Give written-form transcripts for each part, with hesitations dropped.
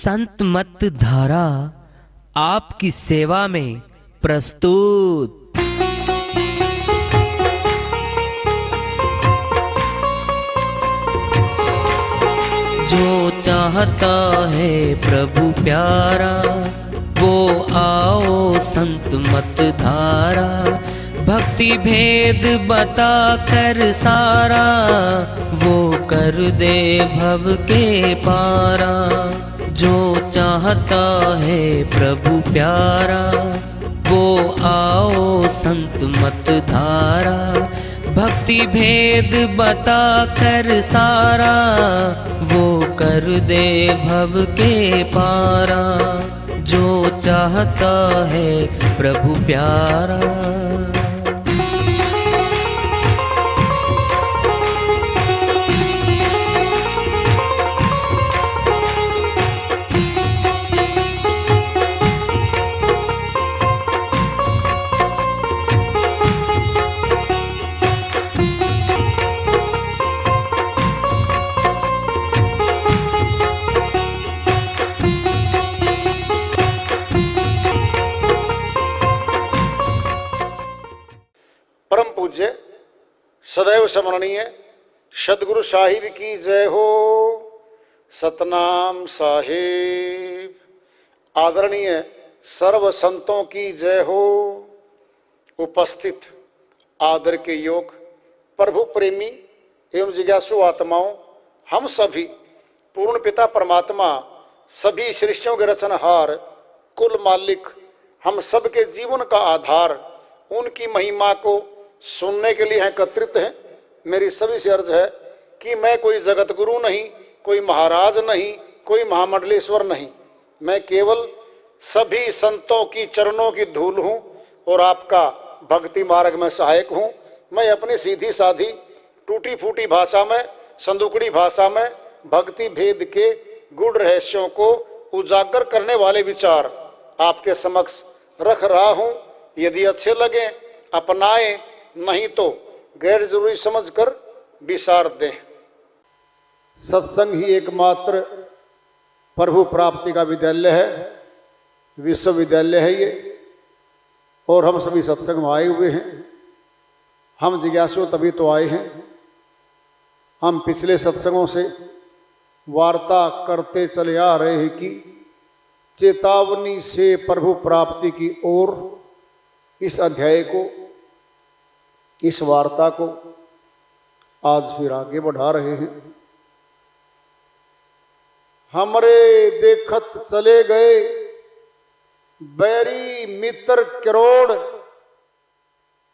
संत मत धारा आपकी सेवा में प्रस्तुत। जो चाहता है प्रभु प्यारा, वो आओ संत मत धारा। भक्ति भेद बता कर सारा, वो कर दे भव के पारा। जो चाहता है प्रभु प्यारा, वो आओ संत मत धारा। भक्ति भेद बता कर सारा, वो कर दे भव के पारा। जो चाहता है प्रभु प्यारा। परम पूज्य सदैव स्मरणीय सदगुरु साहिब की जय हो। सतनाम साहिब। आदरणीय सर्व संतों की जय हो। उपस्थित आदर के योग प्रभु प्रेमी एवं जिज्ञासु आत्माओं, हम सभी पूर्ण पिता परमात्मा, सभी सृष्टियों के रचनहार, कुल मालिक, हम सब के जीवन का आधार, उनकी महिमा को सुनने के लिए एकत्रित हैं। मेरी सभी से अर्ज है कि मैं कोई जगत गुरु नहीं, कोई महाराज नहीं, कोई महामंडलेश्वर नहीं। मैं केवल सभी संतों की चरणों की धूल हूँ और आपका भक्ति मार्ग में सहायक हूँ। मैं अपनी सीधी साधी टूटी फूटी भाषा में, संदुकड़ी भाषा में भक्ति भेद के गूढ़ रहस्यों को उजागर करने वाले विचार आपके समक्ष रख रहा हूँ। यदि अच्छे लगे अपनाएं, नहीं तो गैर जरूरी समझकर विसार दें। सत्संग ही एकमात्र प्रभु प्राप्ति का विद्यालय है, विश्वविद्यालय है ये। और हम सभी सत्संग में आए हुए हैं। हम जिज्ञासु तभी तो आए हैं। हम पिछले सत्संगों से वार्ता करते चले आ रहे हैं कि चेतावनी से प्रभु प्राप्ति की ओर इस अध्याय को, इस वार्ता को आज फिर आगे बढ़ा रहे हैं। हमरे देखत चले गए बैरी मित्र करोड़,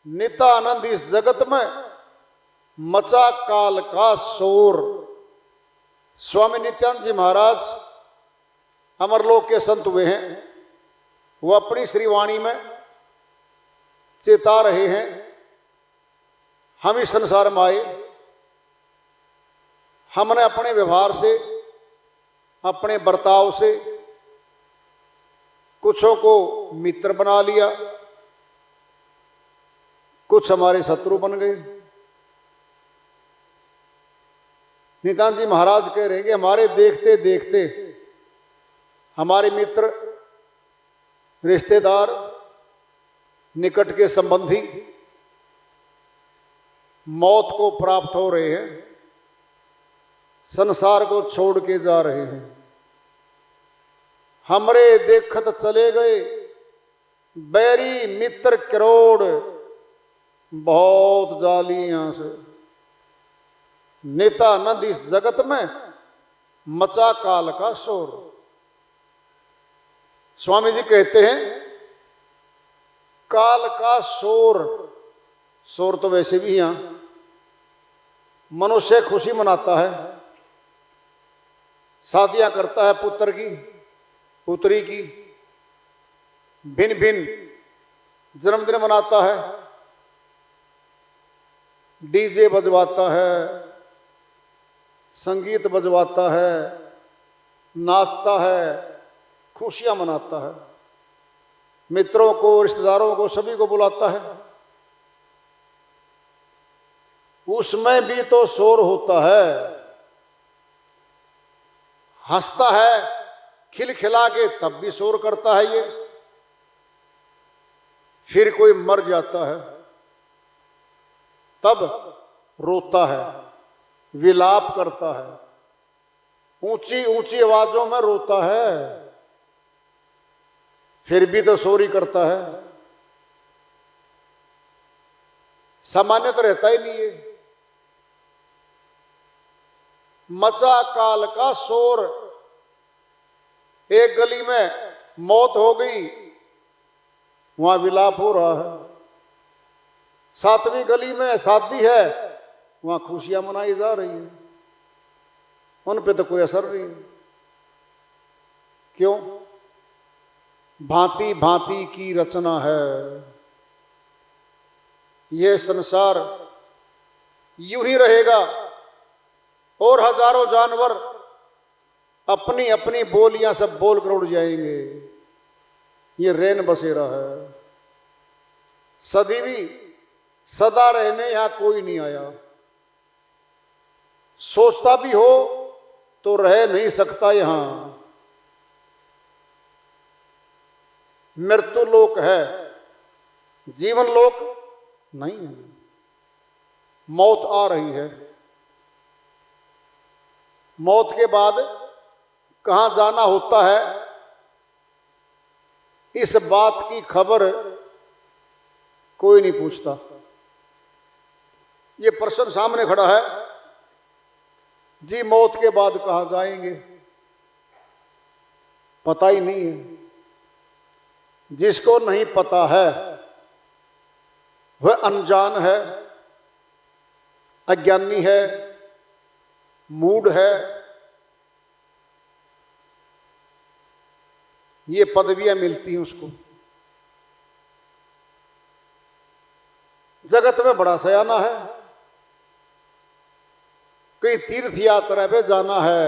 नितानंद इस जगत में मचा काल का शोर। स्वामी नित्यानंद जी महाराज अमरलोक के संत हुए हैं। वो अपनी श्रीवाणी में चेता रहे हैं, हम इस संसार में आए, हमने अपने व्यवहार से, अपने बर्ताव से कुछों को मित्र बना लिया, कुछ हमारे शत्रु बन गए। नित्यानंद जी महाराज कह रहे हैं कि हमारे देखते देखते हमारे मित्र, रिश्तेदार, निकट के संबंधी मौत को प्राप्त हो रहे हैं, संसार को छोड़ के जा रहे हैं। हमरे देखत चले गए बैरी मित्र करोड़, बहुत जाली यहां से। नितानंद इस जगत में मचा काल का शोर। स्वामी जी कहते हैं काल का शोर। शोर तो वैसे भी यहां मनुष्य खुशी मनाता है, शादियां करता है पुत्र की, पुत्री की, भिन्न भिन्न जन्मदिन मनाता है, डीजे बजवाता है, संगीत बजवाता है, नाचता है, खुशियां मनाता है, मित्रों को, रिश्तेदारों को, सभी को बुलाता है। उसमें भी तो शोर होता है। हंसता है खिलखिला के तब भी शोर करता है ये। फिर कोई मर जाता है तब रोता है, विलाप करता है, ऊंची ऊंची आवाजों में रोता है, फिर भी तो शोर करता है। सामान्य तो रहता ही नहीं है। मचा काल का शोर, एक गली में मौत हो गई, वहां विलाप हो रहा है। 7वीं गली में शादी है, वहां खुशियां मनाई जा रही है। उन पे तो कोई असर नहीं है। क्यों? भांति भांति की रचना है। यह संसार यूं ही रहेगा और हजारों जानवर अपनी अपनी बोलियां सब बोल कर उड़ जाएंगे। ये रैन बसेरा है। सदी सदा रहने यहां कोई नहीं आया। सोचता भी हो तो रह नहीं सकता यहां। मृत्यु लोक है, जीवन लोक नहीं है। मौत आ रही है। मौत के बाद कहां जाना होता है, इस बात की खबर कोई नहीं पूछता। ये प्रश्न सामने खड़ा है जी, मौत के बाद कहां जाएंगे, पता ही नहीं है। जिसको नहीं पता है वह अनजान है, अज्ञानी है, मूढ़ है। ये पदवियां मिलती हैं उसको। जगत में बड़ा सयाना है, कहीं तीर्थ यात्रा पे जाना है,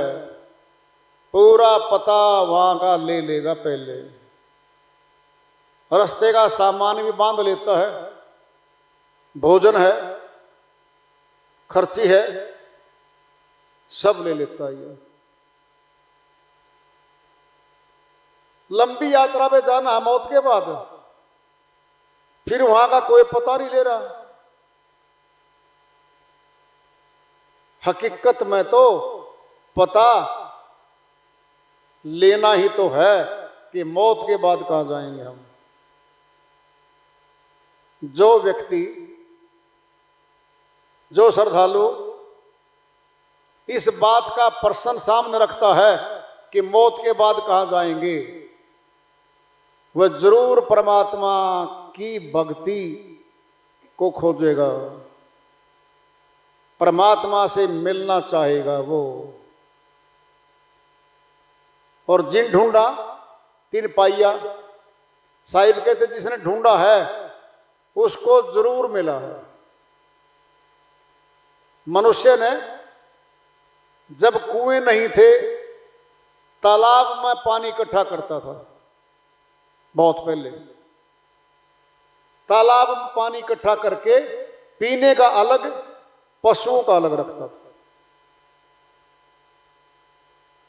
पूरा पता वहां का ले लेगा पहले, रास्ते का सामान भी बांध लेता है, भोजन है, खर्ची है, सब ले लेता है। लंबी यात्रा पे जाना है मौत के बाद, फिर वहां का कोई पता नहीं ले रहा। हकीकत में तो पता लेना ही तो है कि मौत के बाद कहां जाएंगे हम। जो व्यक्ति, जो श्रद्धालु इस बात का प्रश्न सामने रखता है कि मौत के बाद कहां जाएंगे, वह जरूर परमात्मा की भक्ति को खोजेगा, परमात्मा से मिलना चाहेगा वो। और जिन ढूंढा तिन पाइया, साहिब कहते जिसने ढूंढा है उसको जरूर मिला है। मनुष्य ने जब कुएं नहीं थे, तालाब में पानी इकट्ठा करता था। बहुत पहले तालाब में पानी इकट्ठा करके पीने का अलग, पशुओं का अलग रखता था।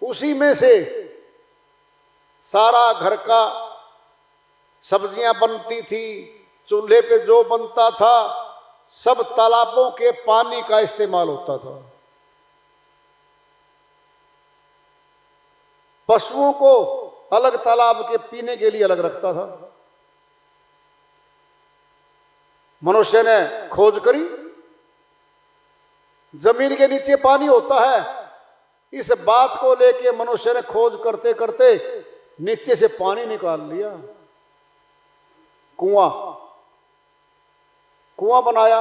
उसी में से सारा घर का सब्जियां बनती थी, चूल्हे पे जो बनता था सब तालाबों के पानी का इस्तेमाल होता था। पशुओं को अलग तालाब के पीने के लिए अलग रखता था। मनुष्य ने खोज करी, जमीन के नीचे पानी होता है। इस बात को लेके मनुष्य ने खोज करते करते नीचे से पानी निकाल लिया। कुआं बनाया।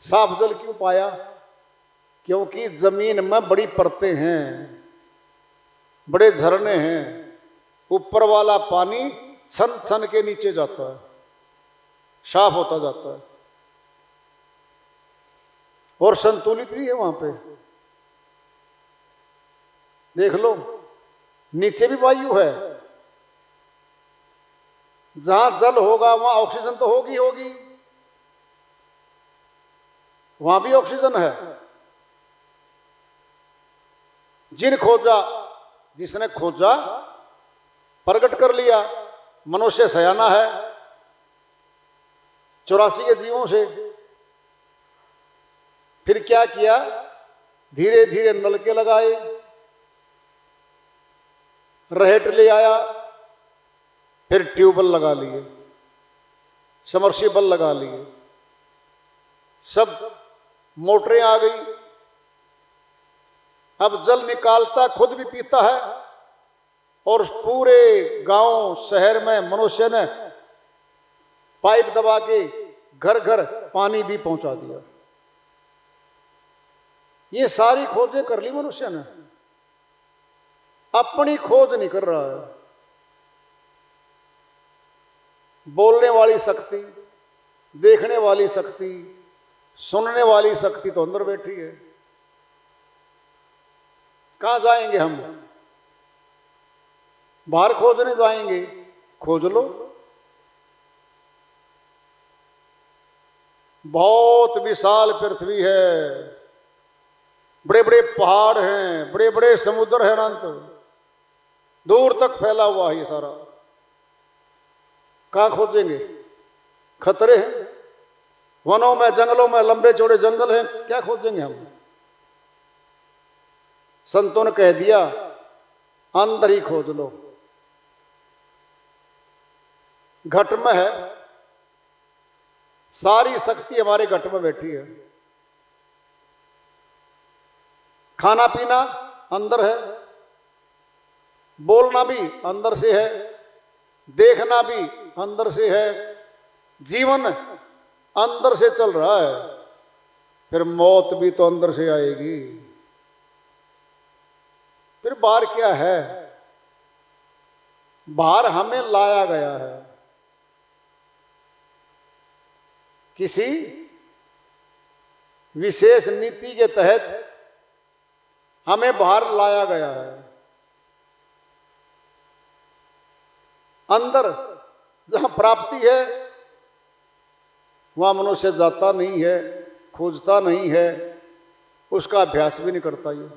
साफ जल क्यों पाया? क्योंकि जमीन में बड़ी परतें हैं, बड़े झरने हैं। ऊपर वाला पानी छन छन के नीचे जाता है, साफ होता जाता है और संतुलित भी है। वहां पे देख लो, नीचे भी वायु है। जहां जल होगा वहां ऑक्सीजन तो होगी होगी, वहां भी ऑक्सीजन है। जिन खोजा जिसने खोजा प्रकट कर लिया। मनुष्य सयाना है 84 के जीवों से। फिर क्या किया, धीरे धीरे नलके लगाए, रहेट ले आया, फिर ट्यूबवेल लगा लिए, समर्सिबल लगा लिए, सब मोटरें आ गई। अब जल निकालता, खुद भी पीता है, और पूरे गांव शहर में मनुष्य ने पाइप दबा के घर घर पानी भी पहुंचा दिया। ये सारी खोजें कर ली मनुष्य ने, अपनी खोज नहीं कर रहा है। बोलने वाली शक्ति, देखने वाली शक्ति, सुनने वाली शक्ति तो अंदर बैठी है। कहां जाएंगे हम? बाहर खोजने जाएंगे? खोज लो। बहुत विशाल पृथ्वी है, बड़े बड़े पहाड़ हैं, बड़े बड़े समुद्र हैं, अनंत दूर तक फैला हुआ है ये सारा। कहां खोजेंगे? खतरे हैं, वनों में, जंगलों में, लंबे चौड़े जंगल हैं, क्या खोजेंगे हम? संतों ने कह दिया अंदर ही खोज लो। घट में है, सारी शक्ति हमारे घट में बैठी है। खाना पीना अंदर है, बोलना भी अंदर से है, देखना भी अंदर से है, जीवन अंदर से चल रहा है। फिर मौत भी तो अंदर से आएगी। फिर बाहर क्या है? बाहर हमें लाया गया है, किसी विशेष नीति के तहत हमें बाहर लाया गया है। अंदर जहां प्राप्ति है वहां मनुष्य जाता नहीं है, खोजता नहीं है, उसका अभ्यास भी नहीं करता ये।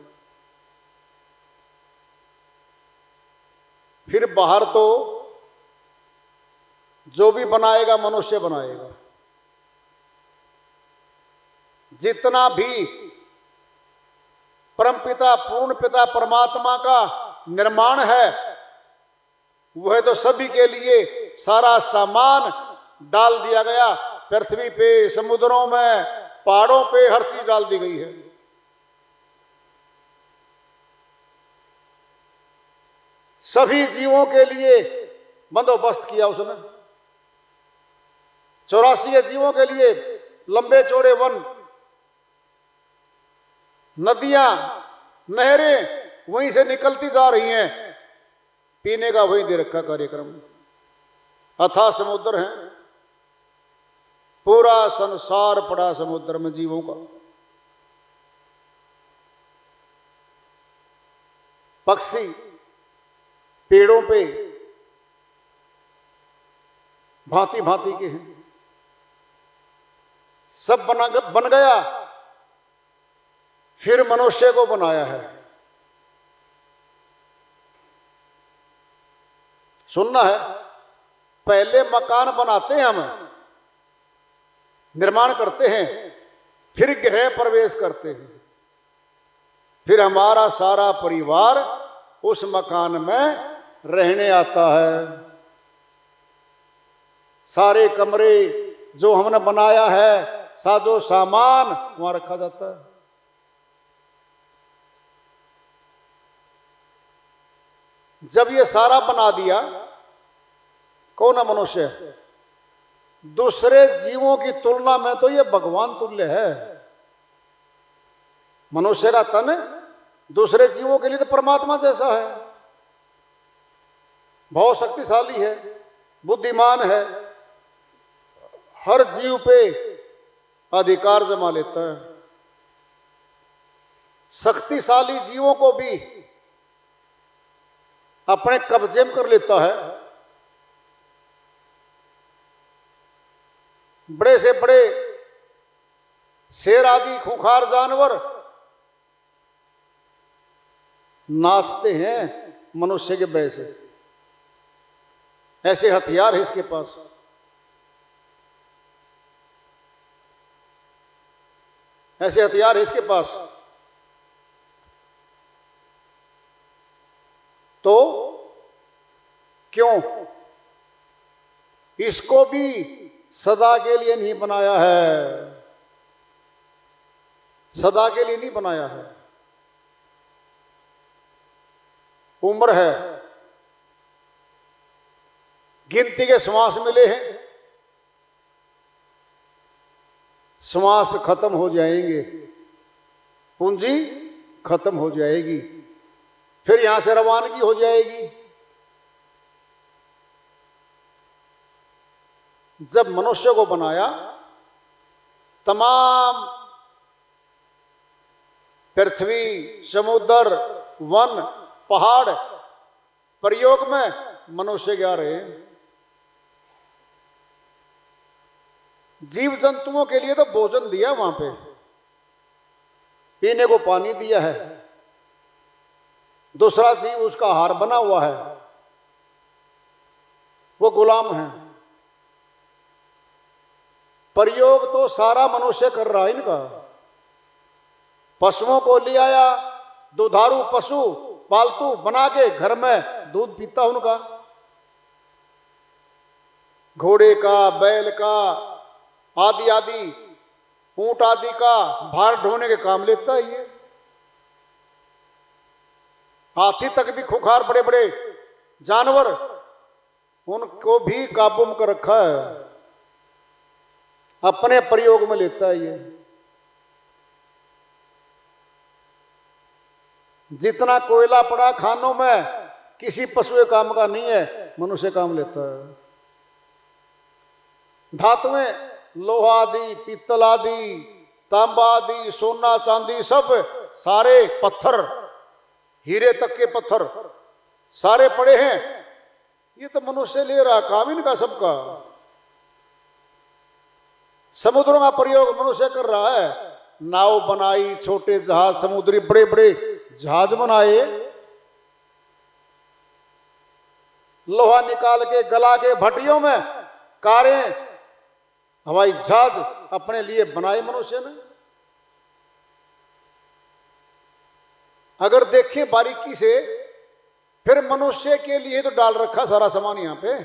फिर बाहर तो जो भी बनाएगा मनुष्य बनाएगा। जितना भी परमपिता पूर्ण पिता परमात्मा का निर्माण है वह तो सभी के लिए सारा सामान डाल दिया गया। पृथ्वी पे, समुद्रों में, पहाड़ों पे हर चीज डाल दी गई है। सभी जीवों के लिए बंदोबस्त किया उसने। 84 जीवों के लिए लंबे चौड़े वन, नदियां, नहरें वहीं से निकलती जा रही हैं, पीने का वही दे रखा कार्यक्रम। अथाह समुद्र है, पूरा संसार पड़ा समुद्र में जीवों का। पक्षी पेड़ों पे भांति भांति के हैं, सब बन गया। फिर मनुष्य को बनाया है। सुनना है, पहले मकान बनाते हैं, हम निर्माण करते हैं, फिर गृह प्रवेश करते हैं, फिर हमारा सारा परिवार उस मकान में रहने आता है। सारे कमरे जो हमने बनाया है, साजो सामान वहां रखा जाता है। जब ये सारा बना दिया, कौन है मनुष्य? दूसरे जीवों की तुलना में तो ये भगवान तुल्य है। मनुष्य का तन दूसरे जीवों के लिए तो परमात्मा जैसा है, बहुत शक्तिशाली है, बुद्धिमान है, हर जीव पे अधिकार जमा लेता है। शक्तिशाली जीवों को भी अपने कब्जे में कर लेता है। बड़े से बड़े शेर आदि खूंखार जानवर नाचते हैं मनुष्य के भय से। ऐसे हथियार है इसके पास। ऐसे हथियार है इसके पास। तो क्यों? इसको भी सदा के लिए नहीं बनाया है, सदा के लिए नहीं बनाया है। उम्र है, गिनती के श्वास मिले हैं, श्वास खत्म हो जाएंगे, पूंजी खत्म हो जाएगी, फिर यहां से रवानगी हो जाएगी। जब मनुष्य को बनाया, तमाम पृथ्वी, समुद्र, वन, पहाड़ प्रयोग में मनुष्य क्या रहे। जीव जंतुओं के लिए तो भोजन दिया वहां पे, पीने को पानी दिया है, दूसरा जीव उसका आहार बना हुआ है, वो गुलाम है। प्रयोग तो सारा मनुष्य कर रहा है इनका। पशुओं को ले आया, दुधारू पशु पालतू बना के घर में दूध पीता उनका, घोड़े का, बैल का, आदि आदि, ऊंट आदि का भार ढोने के काम लेता है ये। हाथी तक भी खुखार बड़े बड़े जानवर, उनको भी काबू में कर रखा है, अपने प्रयोग में लेता है ये। जितना कोयला पड़ा खानों में, किसी पशु के काम का नहीं है, मनुष्य काम लेता है। धातुएं, लोहा आदि, पीतल आदि, तांबा आदि, सोना चांदी, सब सारे पत्थर, हीरे तक के पत्थर सारे पड़े हैं, ये तो मनुष्य ले रहा काम इनका सबका। समुद्रों का प्रयोग मनुष्य कर रहा है, नाव बनाई, छोटे जहाज, समुद्री बड़े बड़े जहाज बनाए, लोहा निकाल के गला के भट्टियों में कारें, हवाई जहाज अपने लिए बनाए मनुष्य ने। अगर देखें बारीकी से, फिर मनुष्य के लिए तो डाल रखा सारा सामान यहां पे।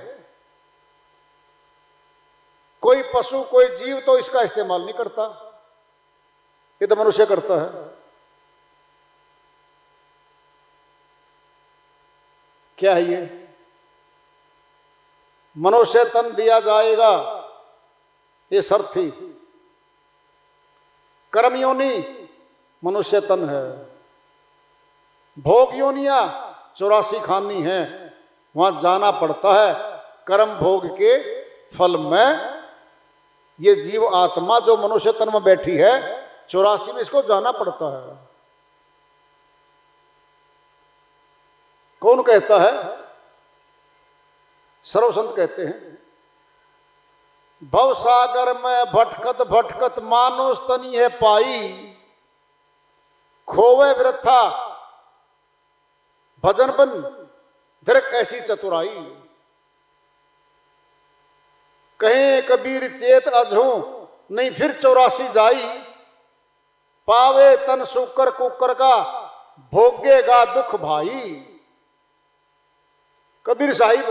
कोई पशु, कोई जीव तो इसका इस्तेमाल नहीं करता, ये तो मनुष्य करता है। क्या है ये? मनुष्य तन दिया जाएगा, ये शर्त थी। कर्म योनि मनुष्य तन है, भोग योनिया 84 खानी है, वहां जाना पड़ता है। कर्म भोग के फल में ये जीव आत्मा जो मनुष्य तन में बैठी है, 84 में इसको जाना पड़ता है। कौन कहता है? सर्वसंत कहते हैं, भव सागर में भटकत भटकत मानुष तनी है पाई, खोवे वृथा भजन बन धरक ऐसी चतुराई। कहें कबीर चेत अजहू नहीं फिर 84 जाई, पावे तन सुकर कुकर का भोगेगा दुख भाई। कबीर साहिब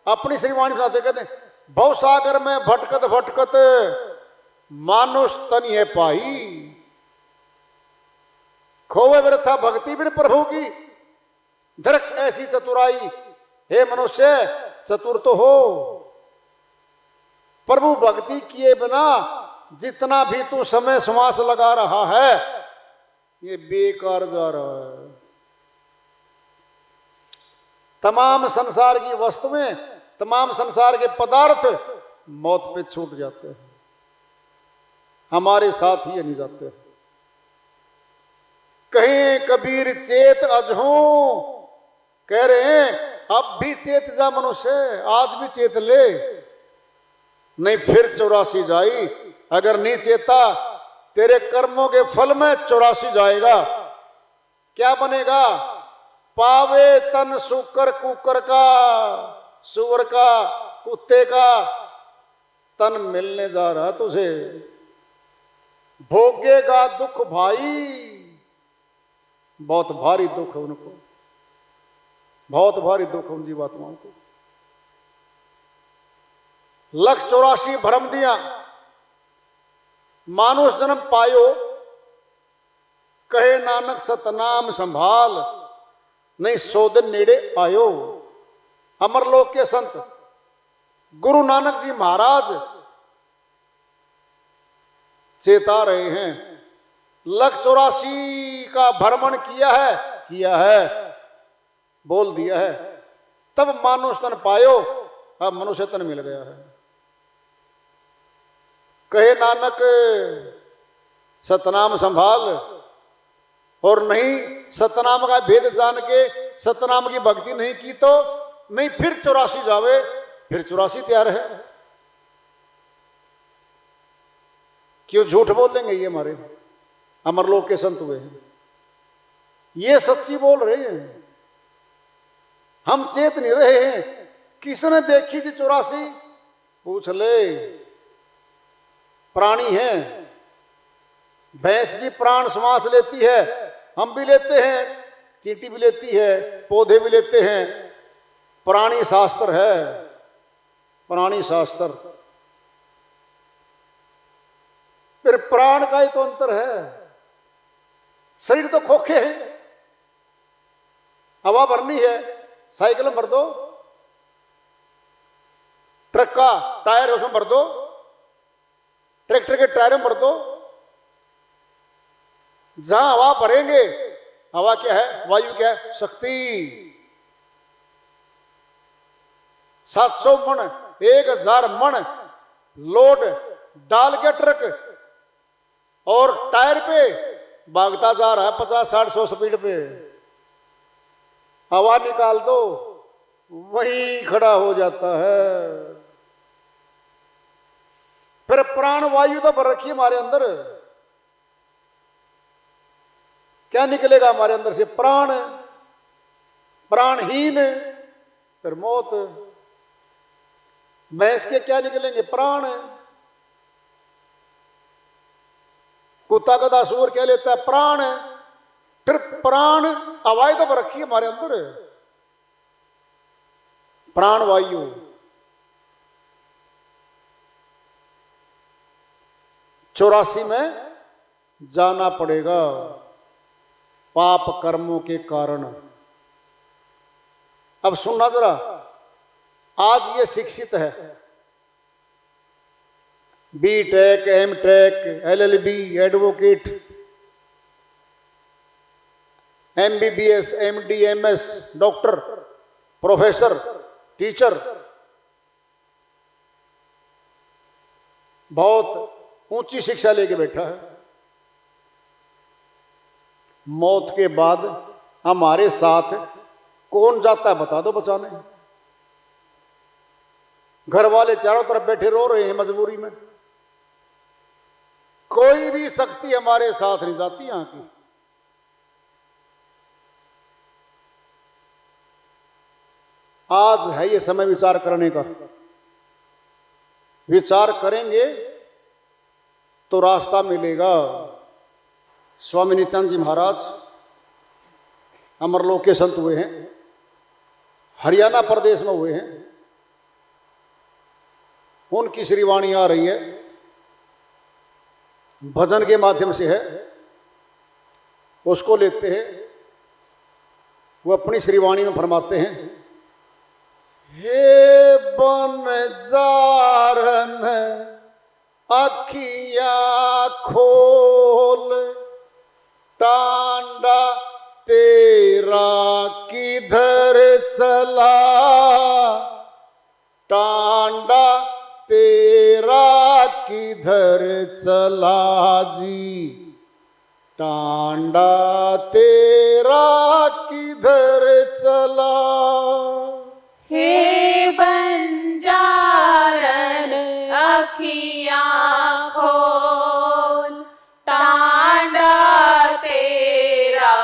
अपनी श्रीवाणी सुनाते कहते हैं, भव सागर में भटकत भटकत मानुष तनी है पाई, खोवे वृथा भक्ति बिन प्रभु की धरक ऐसी चतुराई। हे मनुष्य, चतुर तो हो, प्रभु भक्ति किए बिना जितना भी तू समय श्वास लगा रहा है, ये बेकार जा रहा है। तमाम संसार की वस्तुएं, तमाम संसार के पदार्थ मौत पे छूट जाते हैं, हमारे साथ ही नहीं जाते। कहीं कबीर चेत अजहू, कह रहे हैं अब भी चेत जा मनुष्य, आज भी चेत ले, नहीं फिर 84 जाई। अगर नहीं चेता, तेरे कर्मों के फल में 84 जाएगा। क्या बनेगा? पावे तन सुकर कुकर का, सुअर का, कुत्ते का तन मिलने जा रहा तुझे। भोगेगा दुख भाई, बहुत भारी दुख है उनको, बहुत भारी दुख है उन जीवात्माओं को। 184 भ्रम दिया मानुष जन्म पायो, कहे नानक सतनाम संभाल, नहीं 100 दिन नेड़े आयो। अमरलोक के संत गुरु नानक जी महाराज चेता रहे हैं। 184 का भ्रमण किया है, बोल दिया है, तब मानुष तन पायो, अब मनुष्य तन मिल गया है। कहे नानक सतनाम संभाल, और नहीं सतनाम का भेद जान के सतनाम की भक्ति नहीं की तो नहीं, फिर 84 जावे, फिर 84 तैयार है। क्यों झूठ बोलेंगे ये हमारे अमरलोक के संत हुए हैं, ये सच्ची बोल रहे हैं। हम चेत नहीं रहे हैं। किसने देखी थी 84? पूछ ले। प्राणी है, भैंस भी प्राण श्वास लेती है, हम भी लेते हैं, चींटी भी लेती है, पौधे भी लेते हैं। प्राणी शास्त्र है, प्राणी शास्त्र। फिर प्राण का ही तो अंतर है। शरीर तो खोखे हैं, हवा भरनी है, साइकिल में भर दो, ट्रक का टायर है उसमें भर दो, ट्रैक्टर के टायर में भर दो। जहां हवा भरेंगे, हवा क्या है, वायु क्या है, शक्ति। 700 मन 1000 मन लोड डाल के ट्रक और टायर पे भागता जा रहा है 50-60-100 स्पीड पे। हवा निकाल दो, वहीं खड़ा हो जाता है। फिर प्राण वायु तो भर रखी है हमारे अंदर, क्या निकलेगा हमारे अंदर से? प्राण, प्राणहीन फिर मौत। भैंस के क्या निकलेंगे? प्राण। कुत्ता गधा सूअर क्या लेता है? प्राण। फिर प्राण हवाएं तो रखी है हमारे अंदर, प्राण वायु। चौरासी में जाना पड़ेगा पाप कर्मों के कारण। अब सुनना जरा, आज ये शिक्षित है, B.Tech, M.Tech, LLB, advocate, MBBS, MD, MS, doctor, professor, teacher, बहुत ऊंची शिक्षा लेके बैठा है। मौत के बाद हमारे साथ कौन जाता है बता दो बचाने? घर वाले चारों तरफ बैठे रो रहे हैं मजबूरी में, कोई भी शक्ति हमारे साथ नहीं जाती यहां की। आज है ये समय विचार करने का। विचार करेंगे तो रास्ता मिलेगा। स्वामी नित्यानंद जी महाराज अमरलोक के संत हुए हैं, हरियाणा प्रदेश में हुए हैं। उनकी श्रीवाणी आ रही है, भजन के माध्यम से है, उसको लेते हैं। वो अपनी श्रीवाणी में फरमाते हैं, हे बनजारन अखिया खोल, टांडा तेरा किधर चला, टांडा तेरा किधर चला जी, टांडा तेरा किधर चला। हे बंजारन अखियाँ खोल, टांडा तेरा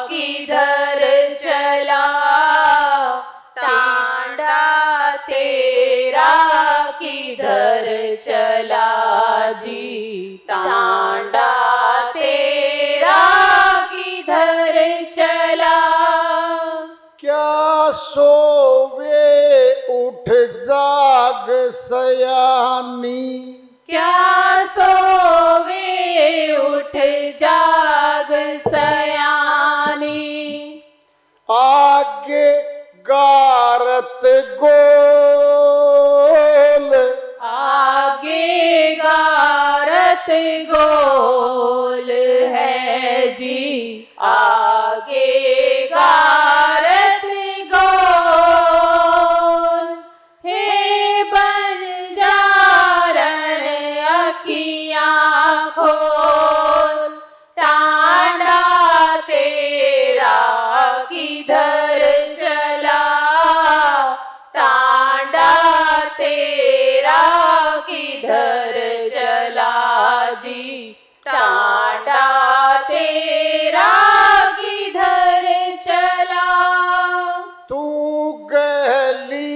किधर चला। जी टांडा तेरा किधर चला। क्या सोवे उठ जाग सयानी, क्या सोवे उठ जाग सयानी। आगे गारत गोल, आगे गारत गोल है जी, आगे गारत गोल। हे बंजारण अखियाँ खोल, टांडा तेरा किधर चला। टांडा तेरा किधर चला जी, टांडा तेरा किधर चला। तू गहली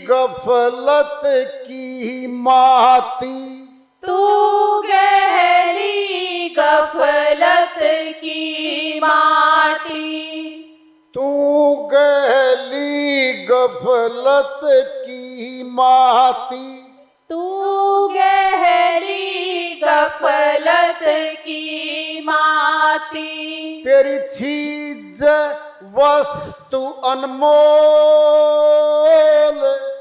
गफलत की माती, तू गहली गफलत की माटी। तू गहली गफलत की माती, तू गहरी गफलत की माती। तेरी चीज वस्तु अनमोल,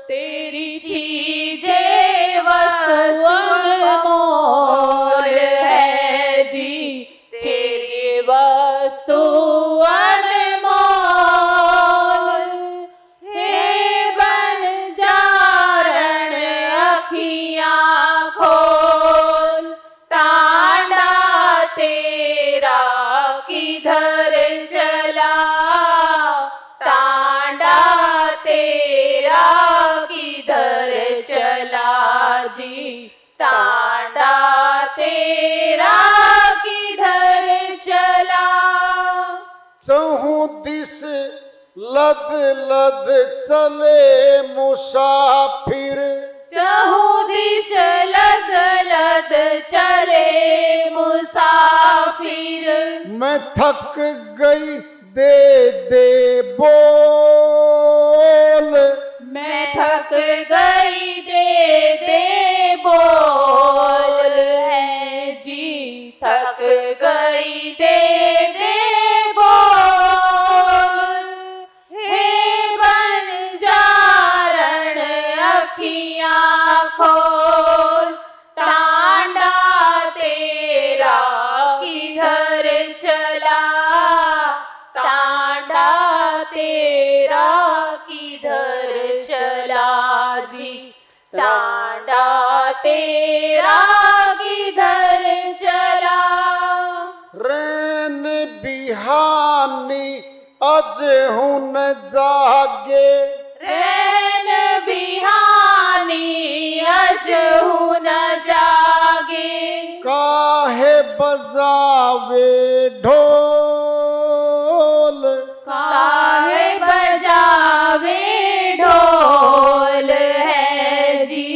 तेरी चीजें वस्तु अनमोल है जी, तेरी वस्तु अनमोल। हे बंजारण अखियाँ खोल, टांडा तेरा किधर चला। टांडा तेरा किधर चला जी, टांडा तेरा किधर चला। चहु दिस लद लद चले मुसाफिर, चहु दिश लद लद चले मुसाफिर। मैं थक गई दे दे बोल, मैं थक गई दे दे बोल है जी, थक गई दे दे बोल। हे बंजारण अखियाँ खोल, टांडा तेरा किधर चला। टांडा तेरा किधर चला जी, टांडा तेरा किधर चला। रैन बिहानी अजहु न जागे, रैन बिहानी अजहु न जागे। काहे बजावे ढोल, काहे बजावे ढोल है जी,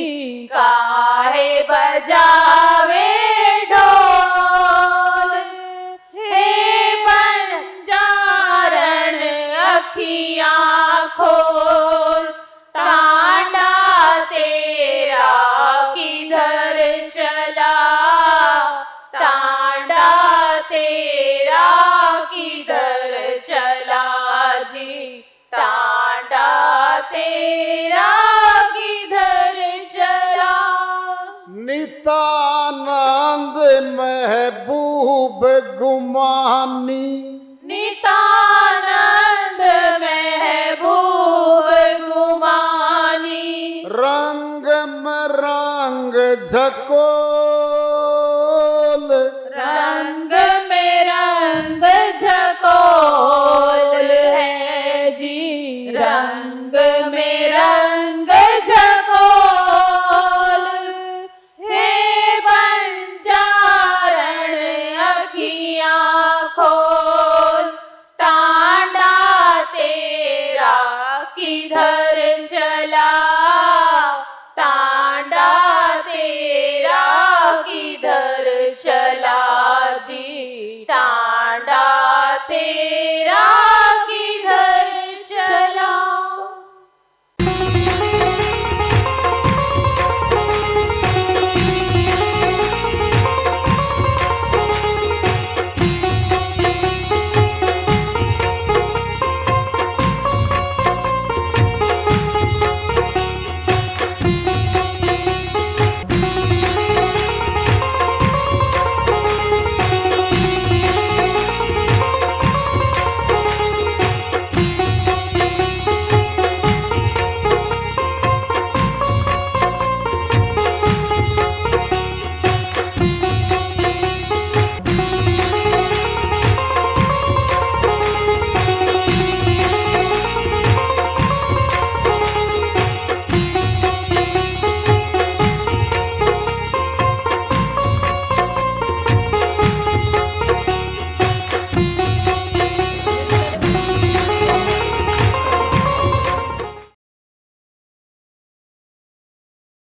काहे बजावे ढोल। हे बंजारण अखियाँ खोल, टांडा तेरा किधर चला। टांडा तेरा किधर चला जी, टांडा तेरा किधर चला। नितानंद महबूब गुमानी, नितानंद महबूब गुमानी। रंग में रंग झकोल, रंग में रंग झकोल है जी, रंग में रंग झकोल। हे बंजारण अखियाँ खोल, टांडा तेरा किधर चला। टांडा तेरा गाते